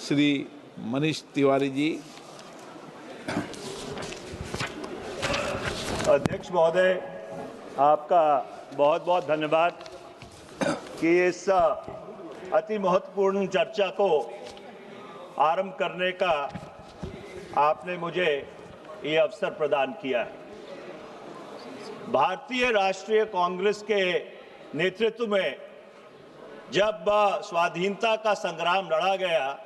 श्री मनीष तिवारी जी। अध्यक्ष महोदय, आपका बहुत बहुत धन्यवाद कि इस अति महत्वपूर्ण चर्चा को आरंभ करने का आपने मुझे ये अवसर प्रदान किया है। भारतीय राष्ट्रीय कांग्रेस के नेतृत्व में जब स्वाधीनता का संग्राम लड़ा गया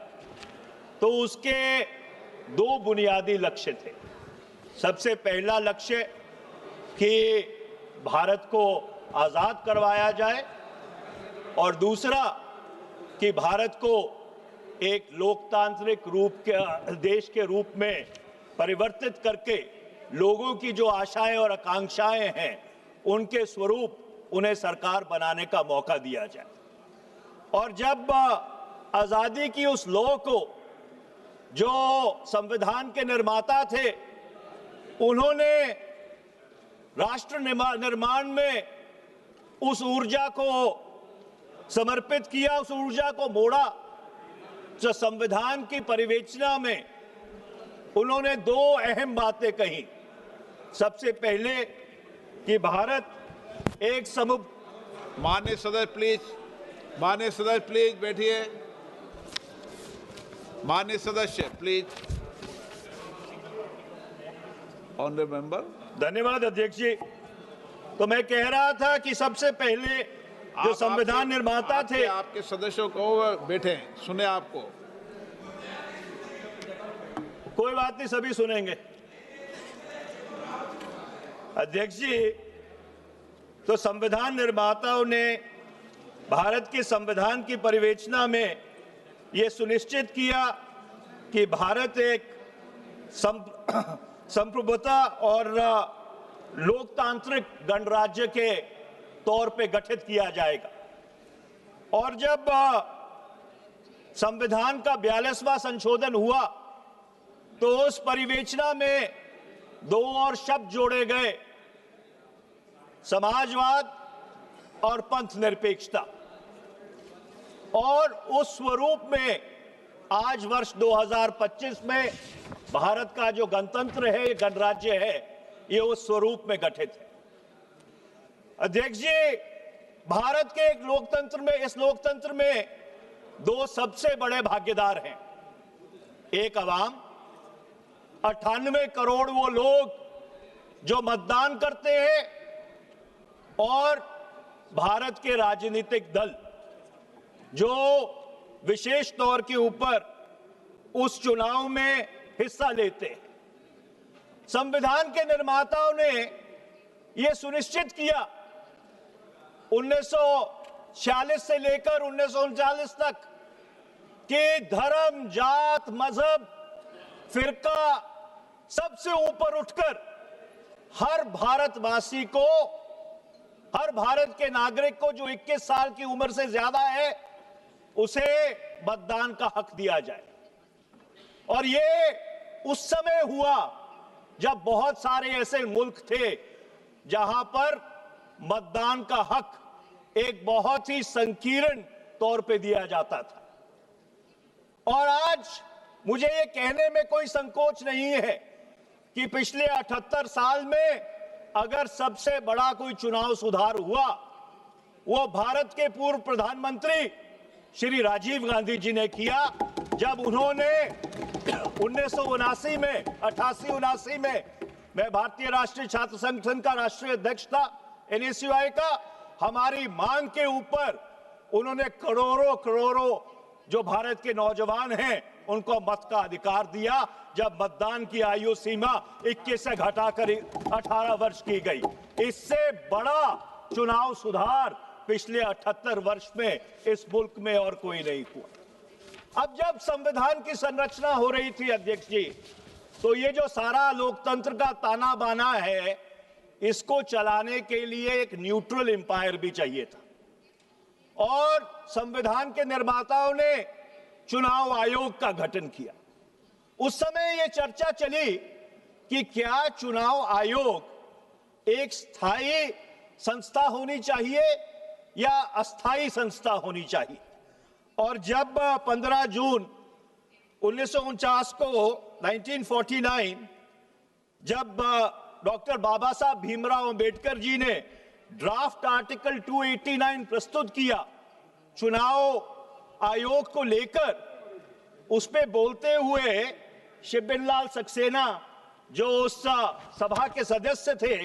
तो उसके दो बुनियादी लक्ष्य थे। सबसे पहला लक्ष्य कि भारत को आज़ाद करवाया जाए और दूसरा कि भारत को एक लोकतांत्रिक देश के रूप में परिवर्तित करके लोगों की जो आशाएं और आकांक्षाएं हैं उनके स्वरूप उन्हें सरकार बनाने का मौका दिया जाए। और जब आज़ादी की उस लौ को जो संविधान के निर्माता थे उन्होंने राष्ट्र निर्माण में उस ऊर्जा को समर्पित किया, उस ऊर्जा को मोड़ा, जो संविधान की परिवेचना में उन्होंने दो अहम बातें कही। सबसे पहले कि भारत एक माननीय सदस्य प्लीज बैठिए। माननीय सदस्य प्लीज। Honourable member. धन्यवाद अध्यक्ष जी। तो मैं कह रहा था कि सबसे पहले जो संविधान निर्माता थे, आपके सदस्यों को बैठे सुने आपको। कोई बात नहीं, सभी सुनेंगे। अध्यक्ष जी, तो संविधान निर्माताओं ने भारत के संविधान की परिवेचना में यह सुनिश्चित किया कि भारत एक संप्रभुता और लोकतांत्रिक गणराज्य के तौर पे गठित किया जाएगा। और जब संविधान का 42वां संशोधन हुआ तो उस परिवेचना में दो और शब्द जोड़े गए, समाजवाद और पंथ निरपेक्षता। और उस स्वरूप में आज वर्ष 2025 में भारत का जो गणतंत्र है, गणराज्य है, ये उस स्वरूप में गठित है। अध्यक्ष जी, भारत के एक लोकतंत्र में, इस लोकतंत्र में दो सबसे बड़े भागीदार हैं। एक अवाम, 98 करोड़ वो लोग जो मतदान करते हैं, और भारत के राजनीतिक दल जो विशेष तौर के ऊपर उस चुनाव में हिस्सा लेते हैं। संविधान के निर्माताओं ने यह सुनिश्चित किया 1946 से लेकर 1939 तक कि धर्म, जात, मजहब, फिरका सबसे ऊपर उठकर हर भारतवासी को, हर भारत के नागरिक को जो 21 साल की उम्र से ज्यादा है उसे मतदान का हक दिया जाए। और ये उस समय हुआ जब बहुत सारे ऐसे मुल्क थे जहां पर मतदान का हक एक बहुत ही संकीर्ण तौर पे दिया जाता था। और आज मुझे ये कहने में कोई संकोच नहीं है कि पिछले 78 साल में अगर सबसे बड़ा कोई चुनाव सुधार हुआ वो भारत के पूर्व प्रधानमंत्री श्री राजीव गांधी जी ने किया, जब उन्होंने 1979 में 88-79 में, मैं भारतीय राष्ट्रीय छात्र संगठन का राष्ट्रीय अध्यक्ष था, NSUI का, हमारी मांग के ऊपर उन्होंने करोड़ों जो भारत के नौजवान हैं उनको मत का अधिकार दिया, जब मतदान की आयु सीमा 21 से घटाकर 18 वर्ष की गई। इससे बड़ा चुनाव सुधार पिछले 78 वर्ष में इस मुल्क में और कोई नहीं हुआ। अब जब संविधान की संरचना हो रही थी अध्यक्ष जी, तो ये जो सारा लोकतंत्र का ताना बाना है, इसको चलाने के लिए एक न्यूट्रल एम्पायर भी चाहिए था। और संविधान के निर्माताओं ने चुनाव आयोग का गठन किया। उस समय यह चर्चा चली कि क्या चुनाव आयोग एक स्थायी संस्था होनी चाहिए या अस्थायी संस्था होनी चाहिए। और जब 15 जून 1949 को 1949 जब डॉक्टर बाबा साहब भीमराव अंबेडकर जी ने ड्राफ्ट आर्टिकल 289 प्रस्तुत किया चुनाव आयोग को लेकर, उस पे बोलते हुए शिवबिन लाल सक्सेना जो उस सभा के सदस्य थे,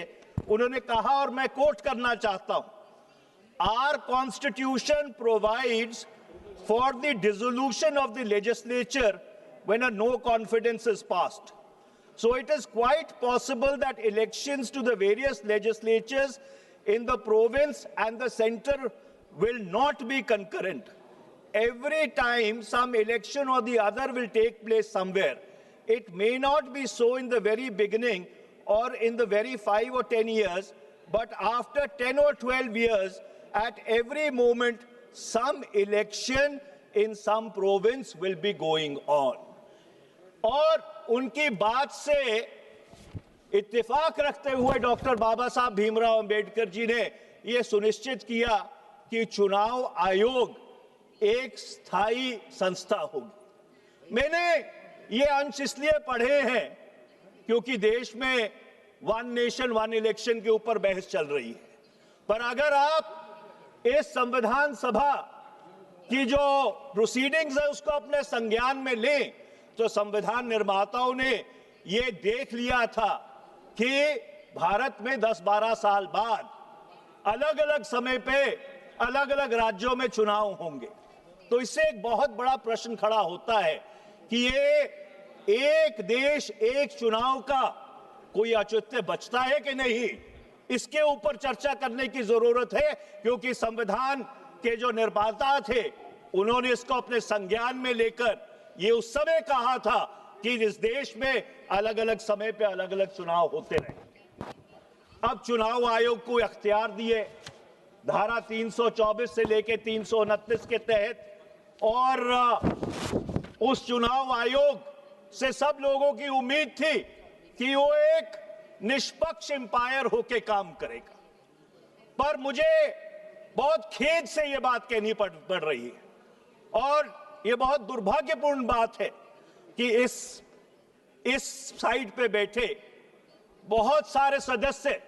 उन्होंने कहा, और मैं कोट करना चाहता हूं, Our constitution provides for the dissolution of the legislature when a no confidence is passed. So it is quite possible that elections to the various legislatures in the province and the center will not be concurrent. Every time some election or the other will take place somewhere, it may not be so in the very beginning or in the very 5 or 10 years, but after 10 or 12 years, at every moment, some election in some province will be going on. और उनकी बात से इत्तेफाक रखते हुए doctor बाबा साहब भीमराव अंबेडकर जी ने यह सुनिश्चित किया कि चुनाव आयोग एक स्थायी संस्था होगी। मैंने ये अंश इसलिए पढ़े हैं क्योंकि देश में वन नेशन वन इलेक्शन के ऊपर बहस चल रही है, पर अगर आप इस संविधान सभा की जो प्रोसीडिंग्स है उसको अपने संज्ञान में लें, तो संविधान निर्माताओं ने ये देख लिया था कि भारत में 10-12 साल बाद अलग अलग समय पे अलग अलग राज्यों में चुनाव होंगे। तो इससे एक बहुत बड़ा प्रश्न खड़ा होता है कि ये एक देश एक चुनाव का कोई औचित्य बचता है कि नहीं, इसके ऊपर चर्चा करने की जरूरत है, क्योंकि संविधान के जो निर्माता थे उन्होंने इसको अपने संज्ञान में लेकर ये उस समय कहा था कि इस देश में अलग अलग समय पे अलग अलग चुनाव होते रहे। अब चुनाव आयोग को अख्तियार दिए धारा 324 से लेकर 329 के तहत, और उस चुनाव आयोग से सब लोगों की उम्मीद थी कि वो एक निष्पक्ष एम्पायर होकर काम करेगा। पर मुझे बहुत खेद से यह बात कहनी पड़ रही है, और यह बहुत दुर्भाग्यपूर्ण बात है कि इस साइड पे बैठे बहुत सारे सदस्य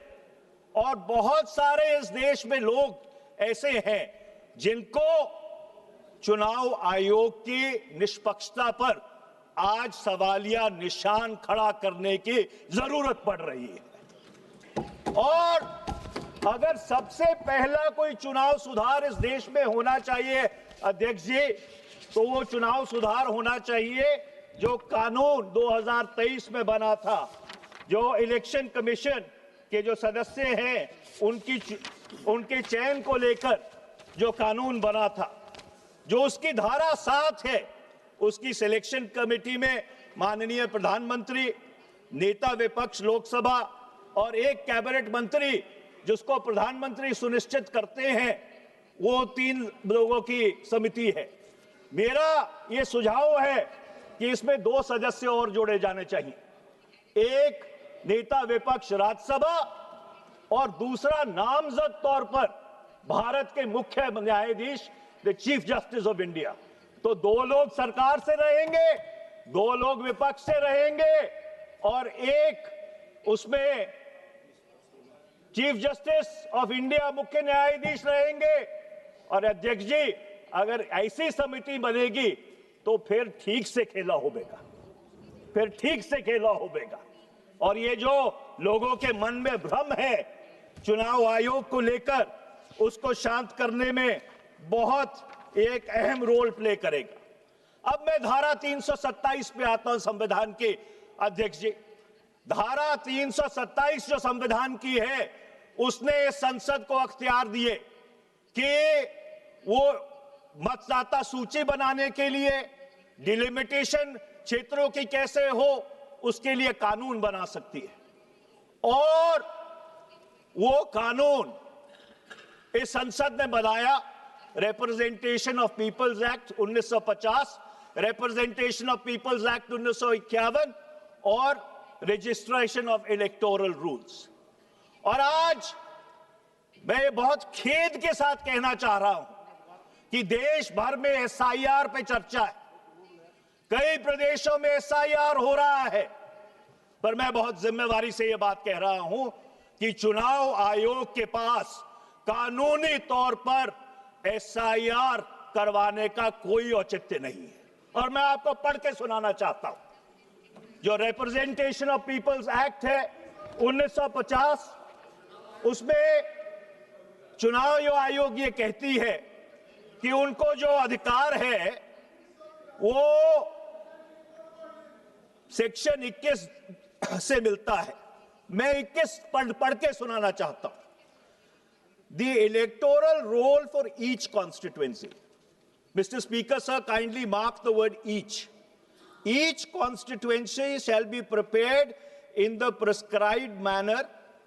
और बहुत सारे इस देश में लोग ऐसे हैं जिनको चुनाव आयोग की निष्पक्षता पर आज सवालिया निशान खड़ा करने की जरूरत पड़ रही है। और अगर सबसे पहला कोई चुनाव सुधार इस देश में होना चाहिए अध्यक्ष जी, तो वो चुनाव सुधार होना चाहिए जो कानून 2023 में बना था, जो इलेक्शन कमीशन के जो सदस्य हैं उनके चयन को लेकर जो कानून बना था, जो उसकी धारा 7 है, उसकी सिलेक्शन कमेटी में माननीय प्रधानमंत्री, नेता विपक्ष लोकसभा और एक कैबिनेट मंत्री जिसको प्रधानमंत्री सुनिश्चित करते हैं, वो 3 लोगों की समिति है। मेरा ये सुझाव है कि इसमें 2 सदस्य और जोड़े जाने चाहिए, एक नेता विपक्ष राज्यसभा और दूसरा नामजद तौर पर भारत के मुख्य न्यायाधीश the chief justice of India. तो 2 लोग सरकार से रहेंगे, 2 लोग विपक्ष से रहेंगे और एक उसमें चीफ जस्टिस ऑफ इंडिया मुख्य न्यायाधीश रहेंगे। और अध्यक्ष जी, अगर ऐसी समिति बनेगी तो फिर ठीक से खेला होगा, फिर ठीक से खेला होगा। और ये जो लोगों के मन में भ्रम है चुनाव आयोग को लेकर, उसको शांत करने में बहुत एक अहम रोल प्ले करेगा। अब मैं धारा 327 पे आता हूं संविधान के अध्यक्ष जी। धारा 327 जो संविधान की है, उसने संसद को अख्तियार दिए कि वो मतदाता सूची बनाने के लिए, डिलिमिटेशन क्षेत्रों की कैसे हो, उसके लिए कानून बना सकती है। और वो कानून इस संसद ने बनाया, representation of peoples act 1950, representation of peoples act 1951 और रजिस्ट्रेशन ऑफ इलेक्टोरल रूल्स। और आज मैं बहुत खेद के साथ कहना चाह रहा हूं कि देश भर में एसआईआर पे चर्चा है कई प्रदेशों में एसआईआर हो रहा है, पर मैं बहुत जिम्मेवारी से यह बात कह रहा हूं कि चुनाव आयोग के पास कानूनी तौर पर एसआईआर करवाने का कोई औचित्य नहीं है। और मैं आपको पढ़ के सुनाना चाहता हूं, जो रिप्रेजेंटेशन ऑफ पीपल्स एक्ट है 1950, उसमें चुनाव आयोग ये कहती है कि उनको जो अधिकार है वो सेक्शन 21 से मिलता है। मैं 21 पढ़ के सुनाना चाहता हूं। The electoral roll for each constituency. Mr. Speaker, sir, kindly mark the word each. Each constituency shall be prepared in the prescribed manner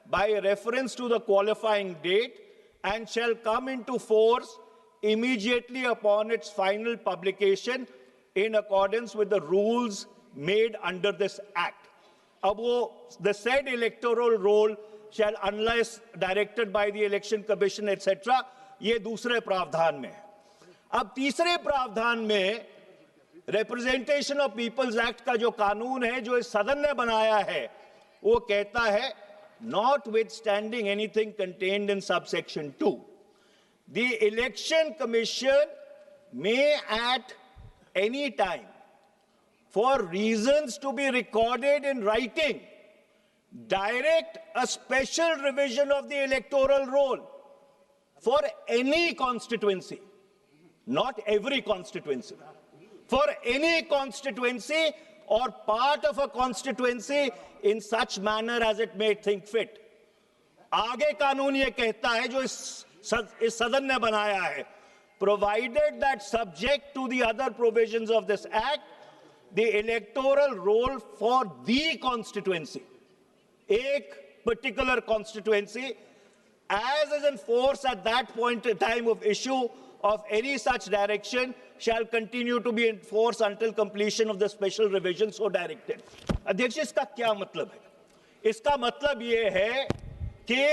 by reference to the qualifying date and shall come into force immediately upon its final publication in accordance with the rules made under this act. Ab the said electoral roll shall, unless directed by the election commission etc. ये दूसरे प्रावधान में है। अब तीसरे प्रावधान में representation of peoples act का जो कानून है जो इस सदन ने बनाया है, वो कहता है notwithstanding anything contained in subsection 2, the election commission may at any time, for reasons to be recorded in writing, direct a special revision of the electoral roll for any constituency, not every constituency, for any constituency or part of a constituency in such manner as it may think fit. आगे कानून ये कहता है जो इस सदन ने बनाया है, provided that subject to the other provisions of this act, the electoral roll for the constituency, एक particular constituency, as is in force at that point in time of issue of any such direction, shall continue to be in force until completion of the special revision so directed. अध्यक्ष, इसका क्या मतलब है? इसका मतलब ये है कि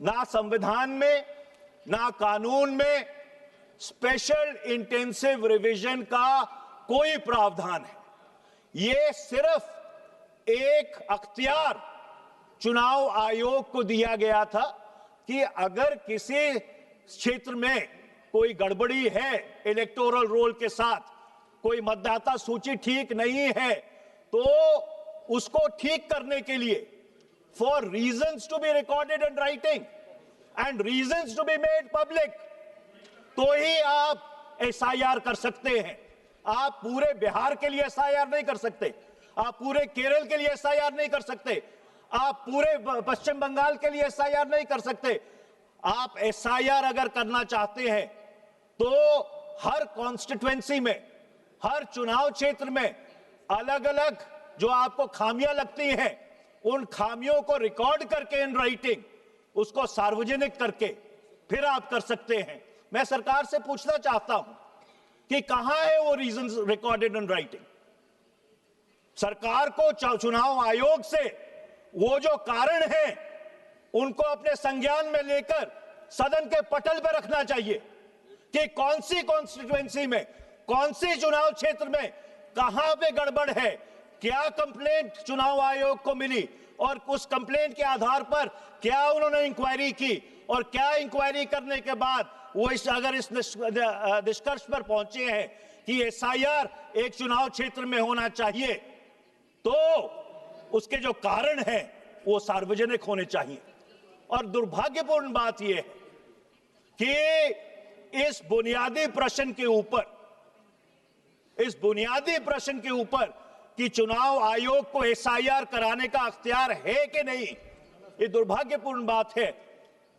ना संविधान में ना कानून में स्पेशल इंटेंसिव रिवीजन का कोई प्रावधान है। ये सिर्फ एक अख्तियार चुनाव आयोग को दिया गया था कि अगर किसी क्षेत्र में कोई गड़बड़ी है इलेक्टोरल रोल के साथ, कोई मतदाता सूची ठीक नहीं है, तो उसको ठीक करने के लिए for reasons to be recorded in writing and reasons to be made public, तो ही आप एसआईआर कर सकते हैं। आप पूरे बिहार के लिए एसआईआर नहीं कर सकते, आप पूरे केरल के लिए एसआईआर नहीं कर सकते, आप पूरे पश्चिम बंगाल के लिए एसआईआर नहीं कर सकते। आप एसआईआर अगर करना चाहते हैं तो हर कॉन्स्टिट्यूएंसी में, हर चुनाव क्षेत्र में अलग अलग जो आपको खामियां लगती हैं, उन खामियों को रिकॉर्ड करके इन राइटिंग उसको सार्वजनिक करके फिर आप कर सकते हैं। मैं सरकार से पूछना चाहता हूं कि कहां है वो रीजंस रिकॉर्डेड इन राइटिंग? सरकार को चुनाव आयोग से वो जो कारण है उनको अपने संज्ञान में लेकर सदन के पटल पर रखना चाहिए कि कौन सी कॉन्स्टिट्यूएंसी में, कौन सी चुनाव क्षेत्र में कहां पे गड़बड़ है, क्या कंप्लेंट चुनाव आयोग को मिली और उस कंप्लेंट के आधार पर क्या उन्होंने इंक्वायरी की, और क्या इंक्वायरी करने के बाद वो अगर इस निष्कर्ष पर पहुंचे हैं कि एसआईआर एक चुनाव क्षेत्र में होना चाहिए, तो उसके जो कारण हैं वो सार्वजनिक होने चाहिए। और दुर्भाग्यपूर्ण बात यह है कि इस बुनियादी प्रश्न के ऊपर कि चुनाव आयोग को एसआईआर कराने का अख्तियार है कि नहीं, ये दुर्भाग्यपूर्ण बात है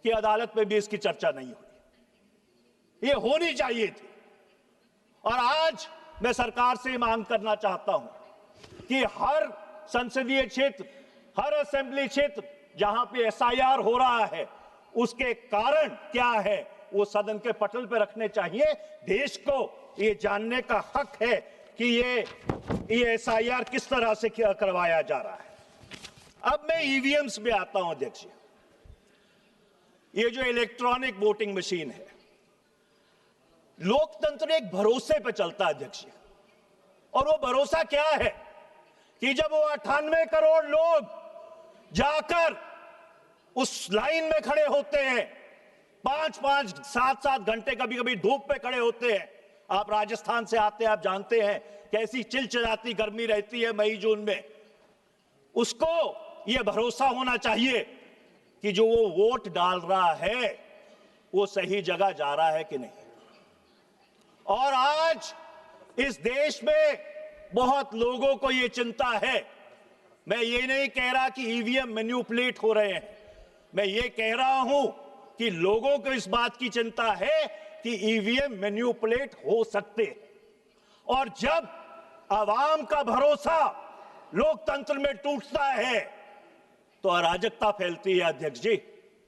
कि अदालत में भी इसकी चर्चा नहीं हुई। ये होनी चाहिए थी। और आज मैं सरकार से मांग करना चाहता हूं कि हर संसदीय क्षेत्र, हर असेंबली क्षेत्र जहां पे एसआईआर हो रहा है, उसके कारण क्या है वो सदन के पटल पर रखने चाहिए। देश को ये जानने का हक है कि ये एसआईआर किस तरह से करवाया जा रहा है। अब मैं ईवीएम्स में आता हूं अध्यक्ष। ये जो इलेक्ट्रॉनिक वोटिंग मशीन है, लोकतंत्र एक भरोसे पर चलता है अध्यक्ष, और वो भरोसा क्या है कि जब वो 98 करोड़ लोग जाकर उस लाइन में खड़े होते हैं, 5-5, 7-7 घंटे कभी कभी धूप पे खड़े होते हैं। आप राजस्थान से आते हैं, आप जानते हैं कैसी चिलचिलाती गर्मी रहती है मई जून में। उसको यह भरोसा होना चाहिए कि जो वो वोट डाल रहा है वो सही जगह जा रहा है कि नहीं। और आज इस देश में बहुत लोगों को यह चिंता है। मैं ये नहीं कह रहा कि ईवीएम मैन्युपुलेट हो रहे हैं, मैं ये कह रहा हूं कि लोगों को इस बात की चिंता है कि ईवीएम मैन्युपुलेट हो सकते हैं। और जब आवाम का भरोसा लोकतंत्र में टूटता है तो अराजकता फैलती है अध्यक्ष जी,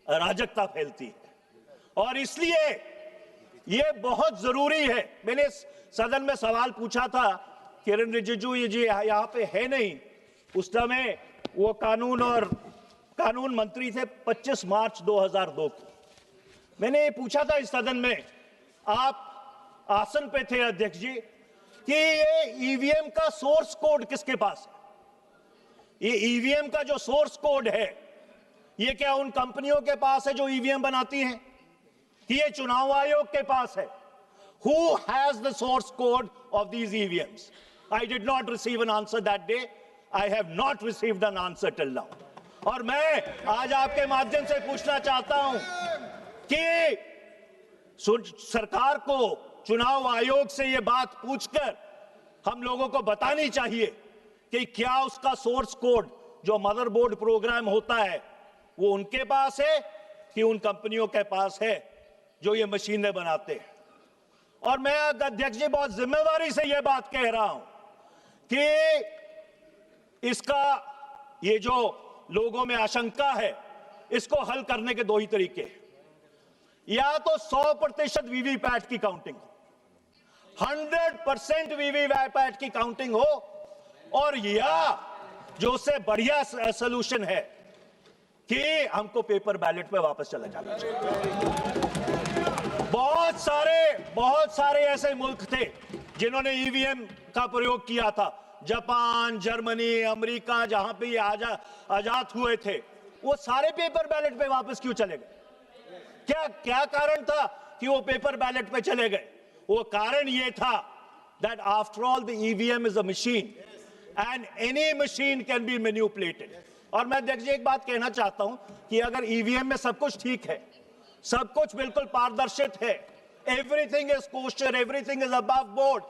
अराजकता फैलती है। और इसलिए यह बहुत जरूरी है। मैंने सदन में सवाल पूछा था, किरण रिजिजू जी यहां पे है नहीं, उस समय वो कानून मंत्री थे 25 मार्च 2002 को। मैंने ये पूछा था इस सदन में, आप आसन पे थे अध्यक्ष जी, कि ये ईवीएम का सोर्स कोड किसके पास है? ये ईवीएम का जो सोर्स कोड है ये क्या उन कंपनियों के पास है जो ईवीएम बनाती हैं, कि ये चुनाव आयोग के पास है? Who has the source code of these EVMs? I did not receive an answer that day. I have not received an answer till now. और मैं आज आपके माध्यम से पूछना चाहता हूं कि सरकार को चुनाव आयोग से यह बात पूछकर हम लोगों को बतानी चाहिए कि क्या उसका सोर्स कोड जो मदरबोर्ड प्रोग्राम होता है वो उनके पास है कि उन कंपनियों के पास है जो ये मशीनें बनाते हैं। और मैं अध्यक्ष जी बहुत जिम्मेदारी से यह बात कह रहा हूं कि इसका ये जो लोगों में आशंका है इसको हल करने के दो ही तरीके हैं। या तो 100% वीवीपैट की काउंटिंग हो, 100% वीवीपैट की काउंटिंग हो, और या जो उससे बढ़िया सलूशन है कि हमको पेपर बैलेट पे वापस चला जाना चाहिए। बहुत सारे ऐसे मुल्क थे जिन्होंने ईवीएम का प्रयोग किया था, जापान, जर्मनी, अमेरिका, जहां पे ये आजाद हुए थे, वो सारे पेपर बैलेट पे वापस क्यों चले गए? क्या कारण था कि वो पेपर बैलेट पे चले गए? वो कारण ये था that after all the EVM is a machine and any machine can be manipulated। और मैं अध्यक्ष जी एक बात कहना चाहता हूं कि अगर ईवीएम में सब कुछ ठीक है, सब कुछ बिल्कुल पारदर्शित है, everything is coaster, everything is above board.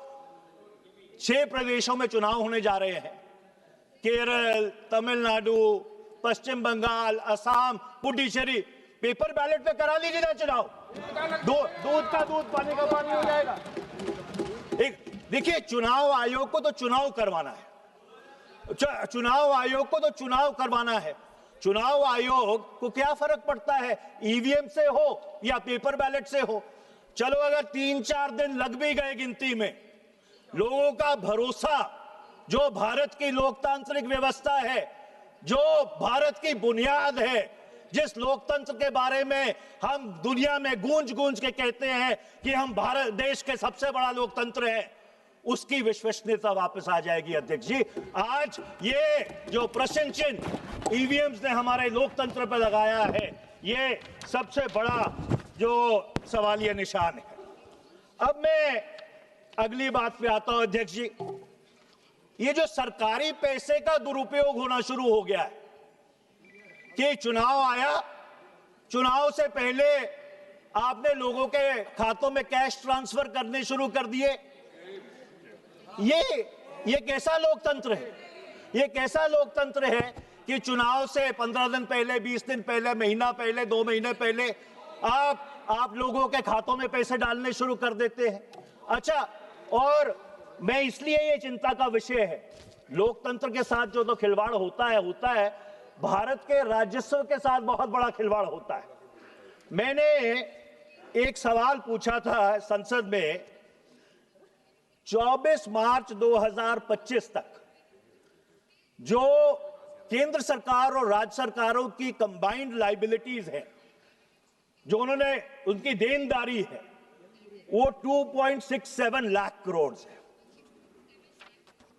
6 प्रदेशों में चुनाव होने जा रहे हैं, केरल, तमिलनाडु, पश्चिम बंगाल, असम, पुडुचेरी। पेपर बैलेट पे करा लीजिए ना चुनाव, दूध का दूध, पानी का पानी हो जाएगा। देखिए, चुनाव आयोग को तो चुनाव करवाना है, चुनाव आयोग को तो चुनाव करवाना है। चुनाव आयोग को क्या फर्क पड़ता है ईवीएम से हो या पेपर बैलेट से हो? चलो अगर 3-4 दिन लग भी गए गिनती में, लोगों का भरोसा जो भारत की लोकतांत्रिक व्यवस्था है, जो भारत की बुनियाद है, जिस लोकतंत्र के बारे में हम दुनिया में गूंज गूंज के कहते हैं कि हम भारत देश के सबसे बड़ा लोकतंत्र है, उसकी विश्वसनीयता वापस आ जाएगी अध्यक्ष जी। आज ये जो प्रश्न चिन्ह ईवीएम्स ने हमारे लोकतंत्र पर लगाया है, ये सबसे बड़ा जो सवालिया निशान है। अब मैं अगली बात पे आता हूं अध्यक्ष जी। ये जो सरकारी पैसे का दुरुपयोग होना शुरू हो गया है कि चुनाव आया, चुनाव से पहले आपने लोगों के खातों में कैश ट्रांसफर करने शुरू कर दिए। ये कैसा लोकतंत्र है? ये कैसा लोकतंत्र है कि चुनाव से 15 दिन पहले, 20 दिन पहले, महीना पहले, 2 महीने पहले आप लोगों के खातों में पैसे डालने शुरू कर देते हैं। अच्छा, और मैं इसलिए ये चिंता का विषय है, लोकतंत्र के साथ जो तो खिलवाड़ होता है, भारत के राजस्व के साथ बहुत बड़ा खिलवाड़ होता है। मैंने एक सवाल पूछा था संसद में, 24 मार्च 2025 तक जो केंद्र सरकार और राज्य सरकारों की कंबाइंड लायबिलिटीज है, जो उन्होंने उनकी देनदारी है, वो 2.67 लाख करोड़ है।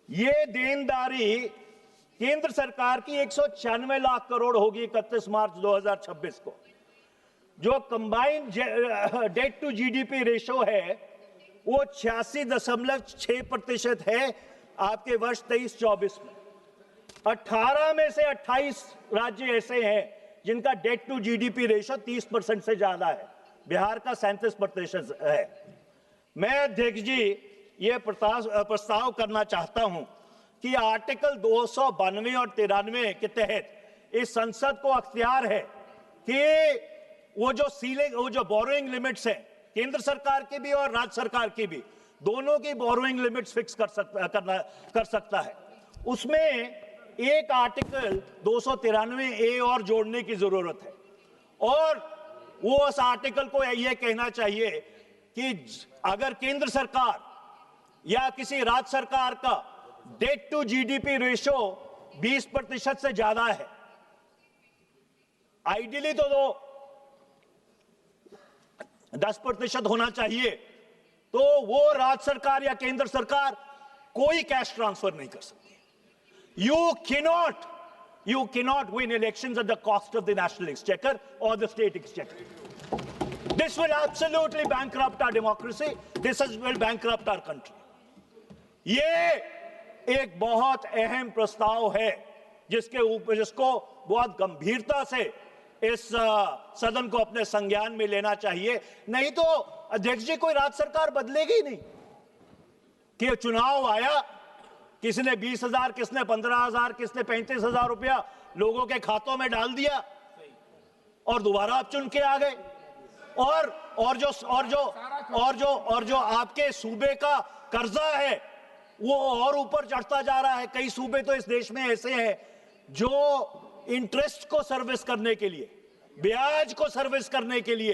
ये देनदारी केंद्र सरकार की 196 लाख करोड़ होगी 31 मार्च 2026 को। जो combined debt to GDP ratio है वो 86.6% है आपके वर्ष 23-24 में। 18 में से 28 राज्य ऐसे हैं जिनका डेट टू जीडीपी रेशो 30% से ज्यादा है। बिहार का 37% है। मैं अध्यक्ष जी ये प्रस्ताव करना चाहता हूं कि आर्टिकल 292 और 93 के तहत इस संसद को अख्तियार है कि वो जो बोरोइंग लिमिट्स हैं केंद्र सरकार की भी और राज्य सरकार की भी, दोनों की बोरोइंग लिमिट्स फिक्स कर सकता है। उसमें एक आर्टिकल 293A और जोड़ने की जरूरत है और वो उस आर्टिकल को यह कहना चाहिए कि अगर केंद्र सरकार या किसी राज्य सरकार का डेट टू जीडीपी रेशो 20% से ज्यादा है, आइडियली तो 10% होना चाहिए, तो वो राज्य सरकार या केंद्र सरकार कोई कैश ट्रांसफर नहीं कर सकती। You cannot win elections at the cost of the national exchequer or the state exchequer. This will absolutely bankrupt our democracy. This will bankrupt our country. ये एक बहुत अहम प्रस्ताव है जिसको बहुत गंभीरता से इस सदन को अपने संज्ञान में लेना चाहिए। नहीं तो अध्यक्ष जी कोई राज्य सरकार बदलेगी नहीं कि चुनाव आया, किसने 20,000, किसने 15,000, किसने 35,000 रुपया लोगों के खातों में डाल दिया और दोबारा आप चुन के आ गए। और जो आपके सूबे का कर्जा है वो और ऊपर चढ़ता जा रहा है। कई सूबे तो इस देश में ऐसे हैं जो इंटरेस्ट को सर्विस करने के लिए, ब्याज को सर्विस करने के लिए,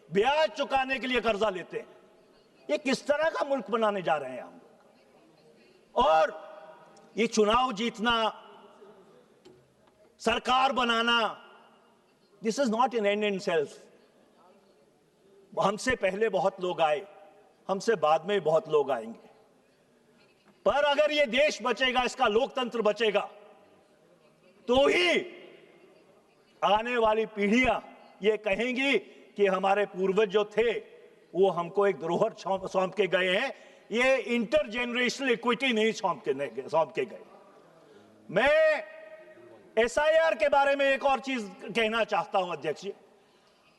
ब्याज चुकाने के लिए कर्जा लेते हैं। ये किस तरह का मुल्क बनाने जा रहे हैं हम लोग? और ये चुनाव जीतना, सरकार बनाना, this is not an end in self. हमसे पहले बहुत लोग आए, हमसे बाद में बहुत लोग आएंगे, पर अगर ये देश बचेगा, इसका लोकतंत्र बचेगा, तो ही आने वाली पीढ़ियां ये कहेंगी कि हमारे पूर्वज जो थे वो हमको एक धरोहर सौंप के गए हैं। ये इंटरजेनरेशनल इक्विटी नहीं सौंप के गए। मैं एसआईआर के बारे में एक और चीज कहना चाहता हूं अध्यक्ष जी।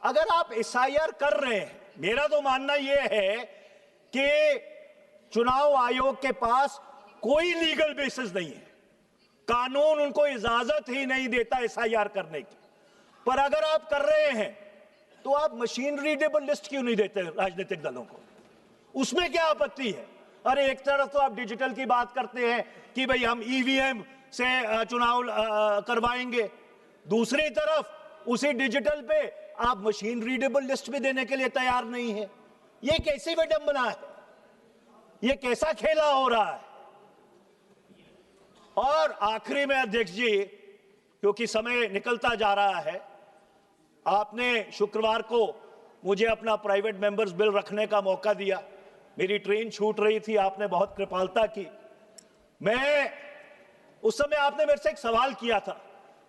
अगर आप एसआईआर कर रहे हैं, मेरा तो मानना यह है कि चुनाव आयोग के पास कोई लीगल बेसिस नहीं है, कानून उनको इजाजत ही नहीं देता एसआईआर करने की। पर अगर आप कर रहे हैं तो आप मशीन रीडेबल लिस्ट क्यों नहीं देते राजनीतिक दलों को? उसमें क्या आपत्ति है? अरे एक तरफ तो आप डिजिटल की बात करते हैं कि भाई हम ईवीएम से चुनाव करवाएंगे, दूसरी तरफ उसी डिजिटल पे आप मशीन रीडेबल लिस्ट भी देने के लिए तैयार नहीं है। ये कैसी विडंबना है? ये कैसा खेला हो रहा है? और आखिरी में अध्यक्ष जी, क्योंकि समय निकलता जा रहा है, आपने शुक्रवार को मुझे अपना प्राइवेट मेंबर्स बिल रखने का मौका दिया। मेरी ट्रेन छूट रही थी, आपने बहुत कृपालता की। मैं उस समय आपने मेरे से एक सवाल किया था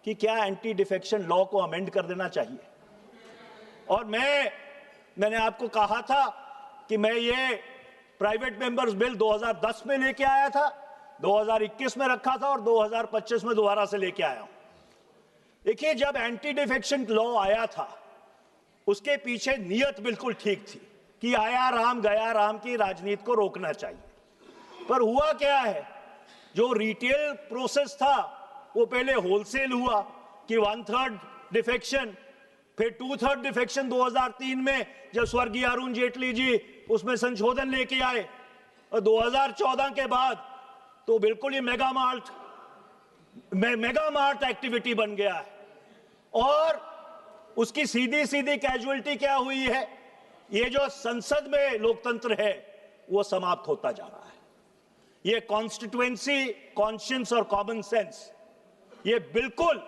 कि क्या एंटी डिफेक्शन लॉ को अमेंड कर देना चाहिए, और मैंने आपको कहा था कि मैं ये प्राइवेट मेंबर्स बिल 2010 में लेके आया था, 2021 में रखा था और 2025 में दोबारा से लेके आया हूं। देखिए, जब एंटी डिफेक्शन लॉ आया था उसके पीछे नियत बिल्कुल ठीक थी कि आया राम गया राम की राजनीति को रोकना चाहिए। पर हुआ क्या है, जो रिटेल प्रोसेस था वो पहले होलसेल हुआ कि 1/3 डिफेक्शन, फिर 2/3 डिफेक्शन 2003 में जब स्वर्गीय अरुण जेटली जी उसमें संशोधन लेके आए, और 2014 के बाद तो बिल्कुल ही मेगा मार्ट एक्टिविटी बन गया है। और उसकी सीधी सीधी कैजुअलिटी क्या हुई है? ये जो संसद में लोकतंत्र है वो समाप्त होता जा रहा है। ये कॉन्स्टिट्यूएंसी, कॉन्शियंस और कॉमन सेंस ये बिल्कुल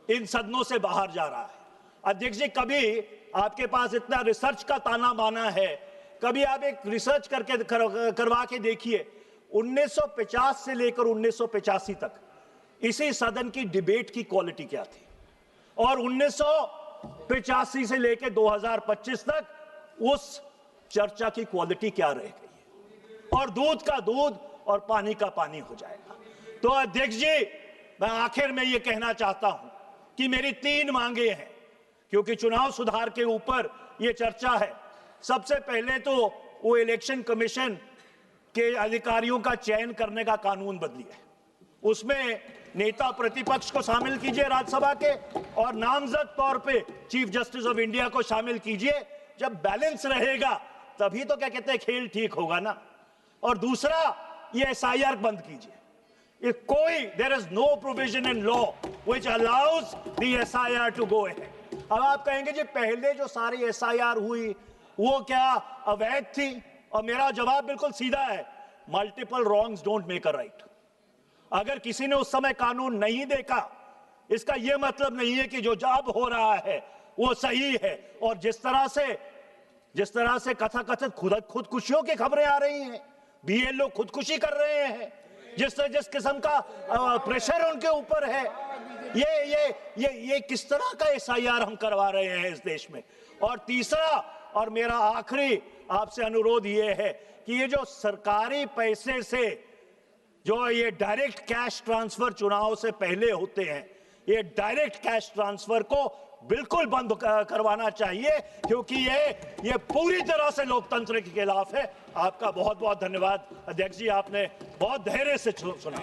इन सदनों से बाहर जा रहा है। अध्यक्ष जी, कभी आपके पास इतना रिसर्च का ताना बाना है, कभी आप एक रिसर्च करके करवा के देखिए, 1950 से लेकर 1985 तक इसी सदन की डिबेट की क्वालिटी क्या थी और 1985 से लेकर 2025 तक उस चर्चा की क्वालिटी क्या रह गई है और दूध का दूध और पानी का पानी हो जाएगा। तो अध्यक्ष जी, मैं आखिर में यह कहना चाहता हूं कि मेरी 3 मांगे हैं, क्योंकि चुनाव सुधार के ऊपर यह चर्चा है। सबसे पहले तो वो इलेक्शन कमीशन के अधिकारियों का चयन करने का कानून बदलिए, उसमें नेता प्रतिपक्ष को शामिल कीजिए राज्यसभा के और नामजद तौर पे चीफ जस्टिस ऑफ इंडिया को शामिल कीजिए। जब बैलेंस रहेगा तभी तो क्या कहते हैं खेल ठीक होगा ना। और दूसरा, ये एसआईआर बंद कीजिए। There is no provision in law which allows the SIR to go ahead. अब आप कहेंगे जी पहले जो सारी एसआईआर हुई वो क्या अवैध थी? और मेरा जवाब बिल्कुल सीधा है, multiple wrongs don't make a right. अगर किसी ने उस समय कानून नहीं देखा, इसका यह मतलब नहीं है कि जो जब हो रहा है वो सही है। और जिस तरह से कथाकथित खुदकुशियों की खबरें आ रही हैं, बीएलओ खुदकुशी कर रहे हैं, जिस किस्म का प्रेशर उनके ऊपर है, ये किस तरह का एसआईआर हम करवा रहे हैं इस देश में। और तीसरा और मेरा आखिरी आपसे अनुरोध ये है कि ये जो सरकारी पैसे से जो ये डायरेक्ट कैश ट्रांसफर चुनाव से पहले होते हैं, ये डायरेक्ट कैश ट्रांसफर को बिल्कुल बंद करवाना चाहिए, क्योंकि ये पूरी तरह से लोकतंत्र के खिलाफ है। आपका बहुत बहुत धन्यवाद अध्यक्ष जी, आपने बहुत धैर्य से सुना।